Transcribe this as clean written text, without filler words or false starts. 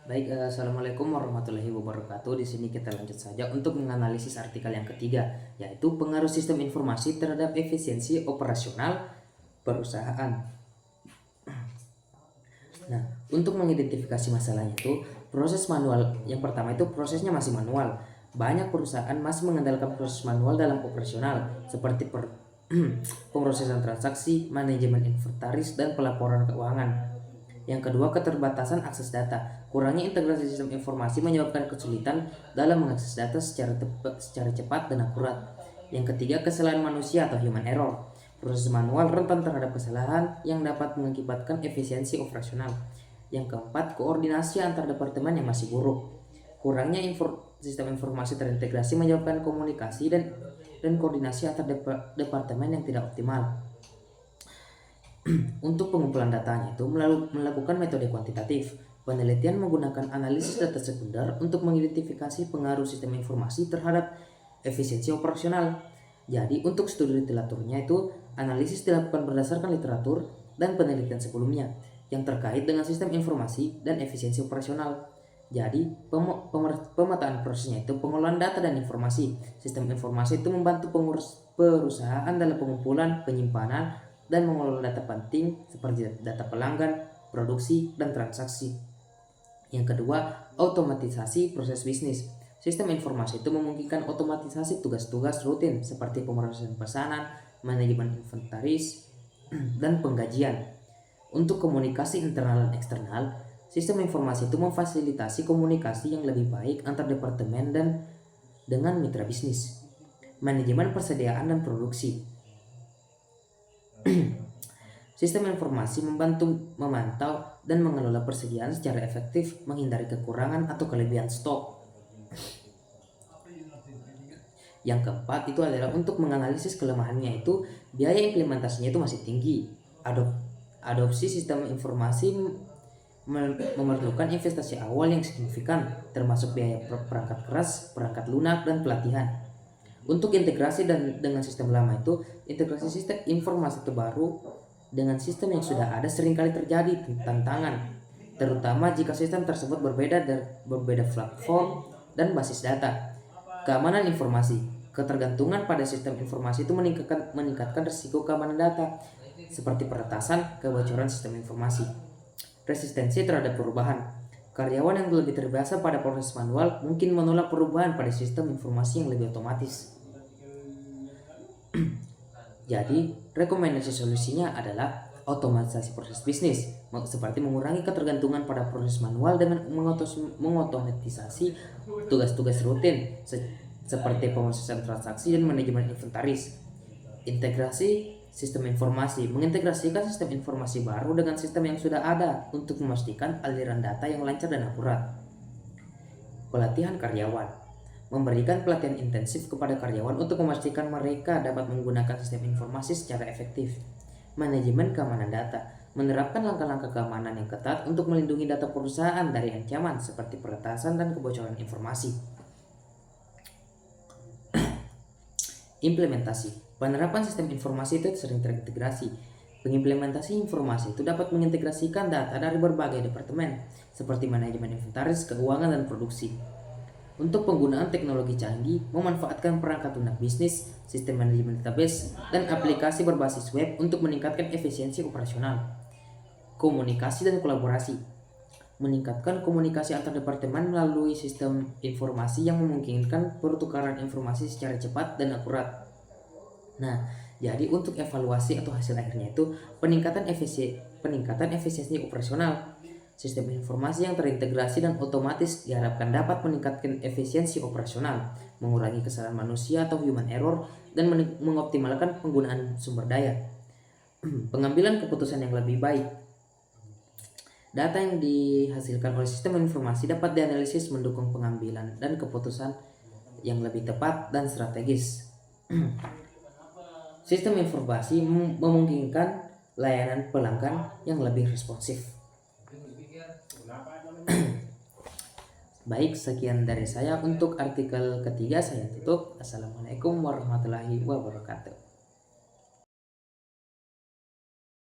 Assalamualaikum warahmatullahi wabarakatuh. Di sini kita lanjut saja untuk menganalisis artikel yang ketiga, yaitu pengaruh sistem informasi terhadap efisiensi operasional perusahaan. Nah, untuk mengidentifikasi masalahnya itu, proses manual yang pertama itu prosesnya masih manual. Banyak perusahaan masih mengandalkan proses manual dalam operasional, seperti pemrosesan transaksi, manajemen inventaris, dan pelaporan keuangan. Yang kedua, keterbatasan akses data. Kurangnya integrasi sistem informasi menyebabkan kesulitan dalam mengakses data secara cepat dan akurat. Yang ketiga, kesalahan manusia atau human error. Proses manual rentan terhadap kesalahan yang dapat mengakibatkan efisiensi operasional. Yang keempat, koordinasi antar departemen yang masih buruk. Kurangnya sistem informasi terintegrasi menyebabkan komunikasi dan koordinasi antar departemen yang tidak optimal. Untuk pengumpulan datanya itu melakukan metode kuantitatif. Penelitian menggunakan analisis data sekunder untuk mengidentifikasi pengaruh sistem informasi terhadap efisiensi operasional. Jadi untuk studi literaturnya itu analisis dilakukan berdasarkan literatur dan penelitian sebelumnya yang terkait dengan sistem informasi dan efisiensi operasional. Jadi pemetaan prosesnya itu pengolahan data dan informasi. Sistem informasi itu membantu perusahaan dalam pengumpulan, penyimpanan, dan mengelola data penting seperti data pelanggan, produksi, dan transaksi. Yang kedua, otomatisasi proses bisnis. Sistem informasi itu memungkinkan otomatisasi tugas-tugas rutin seperti pemrosesan pesanan, manajemen inventaris, dan penggajian. Untuk komunikasi internal dan eksternal, sistem informasi itu memfasilitasi komunikasi yang lebih baik antar departemen dan dengan mitra bisnis. Manajemen persediaan dan produksi. Sistem informasi membantu memantau dan mengelola persediaan secara efektif, menghindari kekurangan atau kelebihan stok. Yang keempat itu adalah untuk menganalisis kelemahannya itu biaya implementasinya itu masih tinggi. Adopsi sistem informasi memerlukan investasi awal yang signifikan, termasuk biaya perangkat keras, perangkat lunak, dan pelatihan. Untuk integrasi dengan sistem lama itu, integrasi sistem informasi terbaru dengan sistem yang sudah ada seringkali terjadi tantangan, terutama jika sistem tersebut berbeda platform dan basis data. Keamanan informasi, ketergantungan pada sistem informasi itu meningkatkan risiko keamanan data, seperti peretasan, kebocoran sistem informasi. Resistensi terhadap perubahan. Karyawan yang lebih terbiasa pada proses manual mungkin menolak perubahan pada sistem informasi yang lebih otomatis. Jadi, rekomendasi solusinya adalah otomatisasi proses bisnis, seperti mengurangi ketergantungan pada proses manual dengan mengotomatisasi tugas-tugas rutin seperti pemrosesan transaksi dan manajemen inventaris. Integrasi sistem informasi, mengintegrasikan sistem informasi baru dengan sistem yang sudah ada untuk memastikan aliran data yang lancar dan akurat. Pelatihan karyawan, memberikan pelatihan intensif kepada karyawan untuk memastikan mereka dapat menggunakan sistem informasi secara efektif. Manajemen keamanan data, menerapkan langkah-langkah keamanan yang ketat untuk melindungi data perusahaan dari ancaman seperti peretasan dan kebocoran informasi. Implementasi, penerapan sistem informasi itu sering terintegrasi. Pengimplementasi informasi itu dapat mengintegrasikan data dari berbagai departemen seperti manajemen inventaris, keuangan, dan produksi. Untuk penggunaan teknologi canggih, memanfaatkan perangkat lunak bisnis, sistem manajemen database, dan aplikasi berbasis web untuk meningkatkan efisiensi operasional. Komunikasi dan kolaborasi, meningkatkan komunikasi antar departemen melalui sistem informasi yang memungkinkan pertukaran informasi secara cepat dan akurat. Nah, jadi untuk evaluasi atau hasil akhirnya itu peningkatan efisiensi operasional. Sistem informasi yang terintegrasi dan otomatis diharapkan dapat meningkatkan efisiensi operasional, mengurangi kesalahan manusia atau human error, dan mengoptimalkan penggunaan sumber daya. Pengambilan keputusan yang lebih baik. Data yang dihasilkan oleh sistem informasi dapat dianalisis mendukung pengambilan dan keputusan yang lebih tepat dan strategis. Sistem informasi memungkinkan layanan pelanggan yang lebih responsif. Baik, sekian dari saya untuk artikel ketiga. Saya tutup. Assalamualaikum warahmatullahi wabarakatuh.